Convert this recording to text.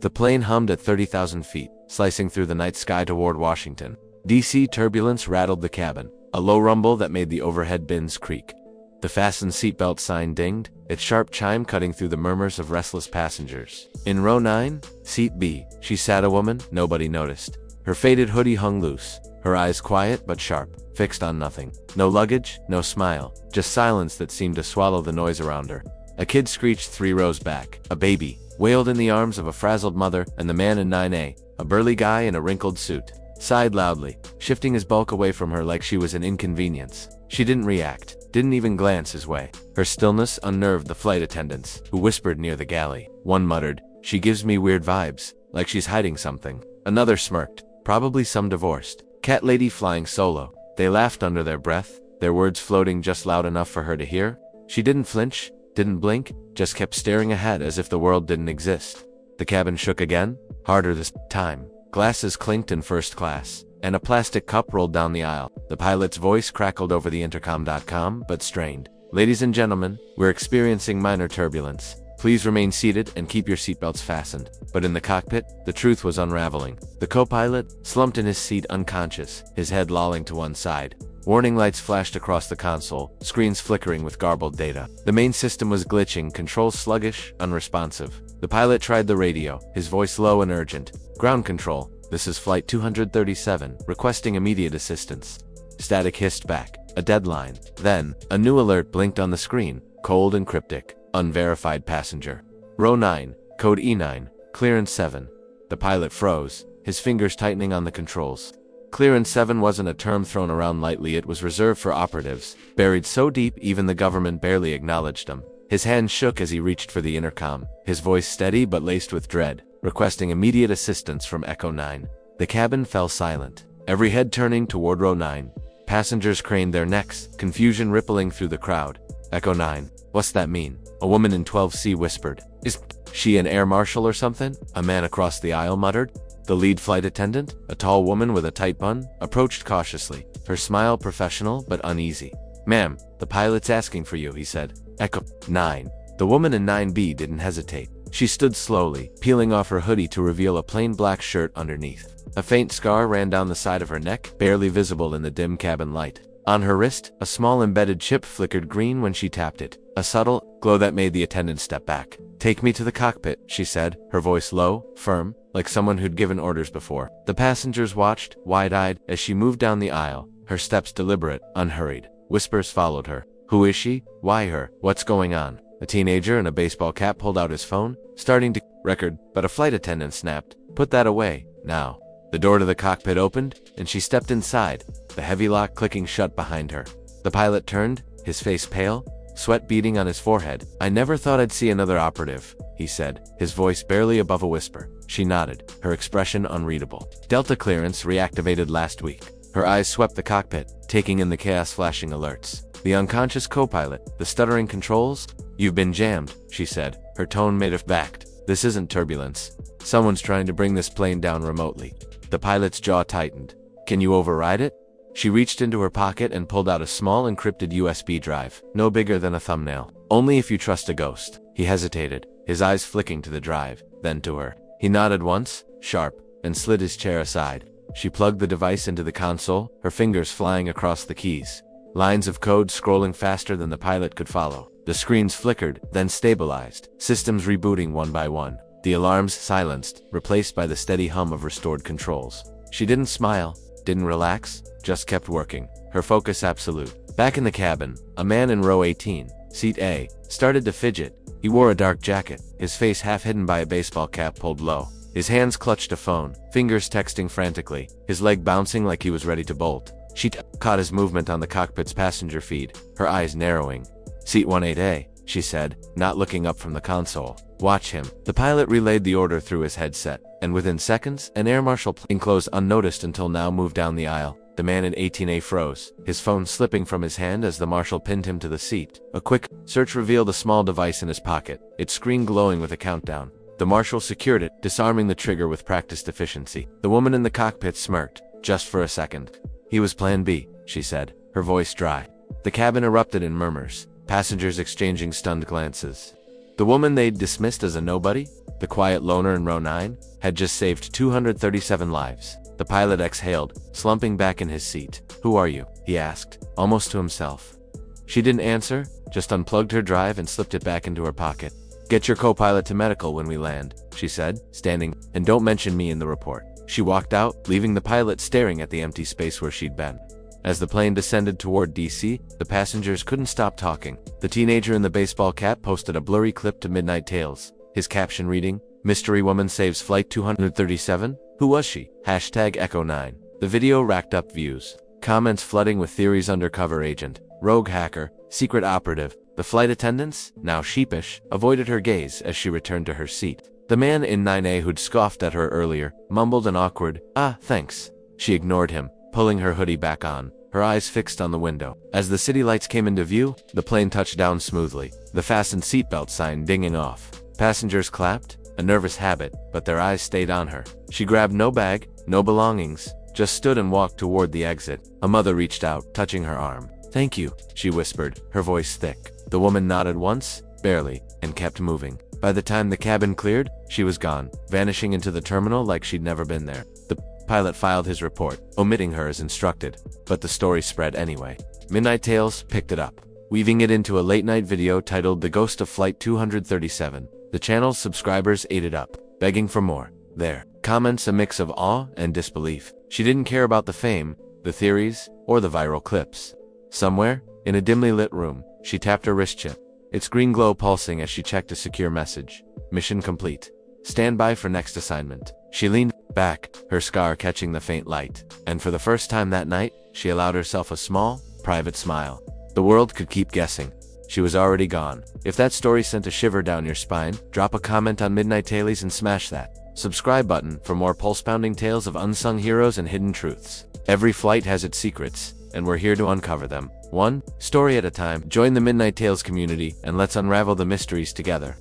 The plane hummed at 30,000 feet, slicing through the night sky toward Washington. DC turbulence rattled the cabin, a low rumble that made the overhead bins creak. The fasten seatbelt sign dinged, its sharp chime cutting through the murmurs of restless passengers. In row 9, seat B, she sat a woman nobody noticed. Her faded hoodie hung loose, her eyes quiet but sharp, fixed on nothing. No luggage, no smile, just silence that seemed to swallow the noise around her. A kid screeched 3 rows back. A baby wailed in the arms of a frazzled mother, and the man in 9A, a burly guy in a wrinkled suit, sighed loudly, shifting his bulk away from her like she was an inconvenience. She didn't react, didn't even glance his way. Her stillness unnerved the flight attendants, who whispered near the galley. One muttered, "She gives me weird vibes, like she's hiding something." Another smirked, "Probably some divorced cat lady flying solo." They laughed under their breath, their words floating just loud enough for her to hear. She didn't flinch, didn't blink, just kept staring ahead as if the world didn't exist. The cabin shook again, harder this time. Glasses clinked in first class, and a plastic cup rolled down the aisle. The pilot's voice crackled over the intercom, but strained. "Ladies and gentlemen, we're experiencing minor turbulence. Please remain seated and keep your seatbelts fastened." But in the cockpit, the truth was unraveling. The co-pilot slumped in his seat unconscious, his head lolling to one side. Warning lights flashed across the console, screens flickering with garbled data. The main system was glitching, controls sluggish, unresponsive. The pilot tried the radio, his voice low and urgent. "Ground control, this is flight 237, requesting immediate assistance." Static hissed back, a deadline. Then, a new alert blinked on the screen, cold and cryptic. "Unverified passenger. Row 9, code E9, clearance 7. The pilot froze, his fingers tightening on the controls. Clearance 7 wasn't a term thrown around lightly, it was reserved for operatives, buried so deep even the government barely acknowledged them. His hand shook as he reached for the intercom, his voice steady but laced with dread, requesting immediate assistance from Echo 9. The cabin fell silent, every head turning toward row 9. Passengers craned their necks, confusion rippling through the crowd. "Echo 9, what's that mean?" A woman in 12C whispered. "Is she an air marshal or something?" A man across the aisle muttered. The lead flight attendant, a tall woman with a tight bun, approached cautiously, her smile professional but uneasy. "Ma'am, the pilot's asking for you," he said. "Echo 9. The woman in 9B didn't hesitate. She stood slowly, peeling off her hoodie to reveal a plain black shirt underneath. A faint scar ran down the side of her neck, barely visible in the dim cabin light. On her wrist, a small embedded chip flickered green when she tapped it, a subtle glow that made the attendant step back. "Take me to the cockpit," she said, her voice low, firm, like someone who'd given orders before. The passengers watched, wide-eyed, as she moved down the aisle, her steps deliberate, unhurried. Whispers followed her. "Who is she? Why her? What's going on?" A teenager in a baseball cap pulled out his phone, starting to record, but a flight attendant snapped, "Put that away, now." The door to the cockpit opened, and she stepped inside, the heavy lock clicking shut behind her. The pilot turned, his face pale, sweat beading on his forehead. "I never thought I'd see another operative," he said, his voice barely above a whisper. She nodded, her expression unreadable. "Delta clearance reactivated last week." Her eyes swept the cockpit, taking in the chaos flashing alerts. The unconscious co-pilot, the stuttering controls. "You've been jammed," she said, her tone matter-of-fact. "This isn't turbulence. Someone's trying to bring this plane down remotely." The pilot's jaw tightened. "Can you override it?" She reached into her pocket and pulled out a small encrypted USB drive, no bigger than a thumbnail. "Only if you trust a ghost." He hesitated, his eyes flicking to the drive, then to her. He nodded once, sharp, and slid his chair aside. She plugged the device into the console, her fingers flying across the keys. Lines of code scrolling faster than the pilot could follow. The screens flickered, then stabilized, systems rebooting one by one. The alarms silenced, replaced by the steady hum of restored controls. She didn't smile, didn't relax, just kept working, her focus absolute. Back in the cabin, a man in row 18, seat A, started to fidget. He wore a dark jacket, his face half hidden by a baseball cap pulled low. His hands clutched a phone, fingers texting frantically, his leg bouncing like he was ready to bolt. She caught his movement on the cockpit's passenger feed, her eyes narrowing. "Seat 18A, she said, not looking up from the console. "Watch him." The pilot relayed the order through his headset, and within seconds, an air marshal plane closed unnoticed until now moved down the aisle. The man in 18A froze, his phone slipping from his hand as the marshal pinned him to the seat. A quick search revealed a small device in his pocket, its screen glowing with a countdown. The marshal secured it, disarming the trigger with practiced efficiency. The woman in the cockpit smirked, just for a second. "He was Plan B," she said, her voice dry. The cabin erupted in murmurs, passengers exchanging stunned glances. The woman they'd dismissed as a nobody, the quiet loner in row 9, had just saved 237 lives. The pilot exhaled, slumping back in his seat. "Who are you?" he asked, almost to himself. She didn't answer, just unplugged her drive and slipped it back into her pocket. "Get your co-pilot to medical when we land," she said, standing, "and don't mention me in the report." She walked out, leaving the pilot staring at the empty space where she'd been. As the plane descended toward DC, the passengers couldn't stop talking. The teenager in the baseball cap posted a blurry clip to MidnightTales, his caption reading, "Mystery woman saves flight 237? Who was she? #Echo9. The video racked up views, comments flooding with theories: undercover agent, rogue hacker, secret operative. The flight attendants, now sheepish, avoided her gaze as she returned to her seat. The man in 9A who'd scoffed at her earlier mumbled an awkward, "Ah, thanks." She ignored him, pulling her hoodie back on, her eyes fixed on the window. As the city lights came into view, the plane touched down smoothly, the fastened seatbelt sign dinging off. Passengers clapped, a nervous habit, but their eyes stayed on her. She grabbed no bag, no belongings, just stood and walked toward the exit. A mother reached out, touching her arm. "Thank you," she whispered, her voice thick. The woman nodded once, barely, and kept moving. By the time the cabin cleared, she was gone, vanishing into the terminal like she'd never been there. The pilot filed his report, omitting her as instructed, but the story spread anyway. MidnightTales picked it up, weaving it into a late-night video titled "The Ghost of Flight 237. The channel's subscribers ate it up, begging for more. Their comments a mix of awe and disbelief. She didn't care about the fame, the theories, or the viral clips. Somewhere, in a dimly lit room, she tapped her wrist chip, its green glow pulsing as she checked a secure message. "Mission complete. Stand by for next assignment." She leaned back, her scar catching the faint light, and for the first time that night, she allowed herself a small, private smile. The world could keep guessing. She was already gone. If that story sent a shiver down your spine, drop a comment on MidnightTales and smash that subscribe button for more pulse-pounding tales of unsung heroes and hidden truths. Every flight has its secrets, and we're here to uncover them, one story at a time. Join the MidnightTales community, and let's unravel the mysteries together.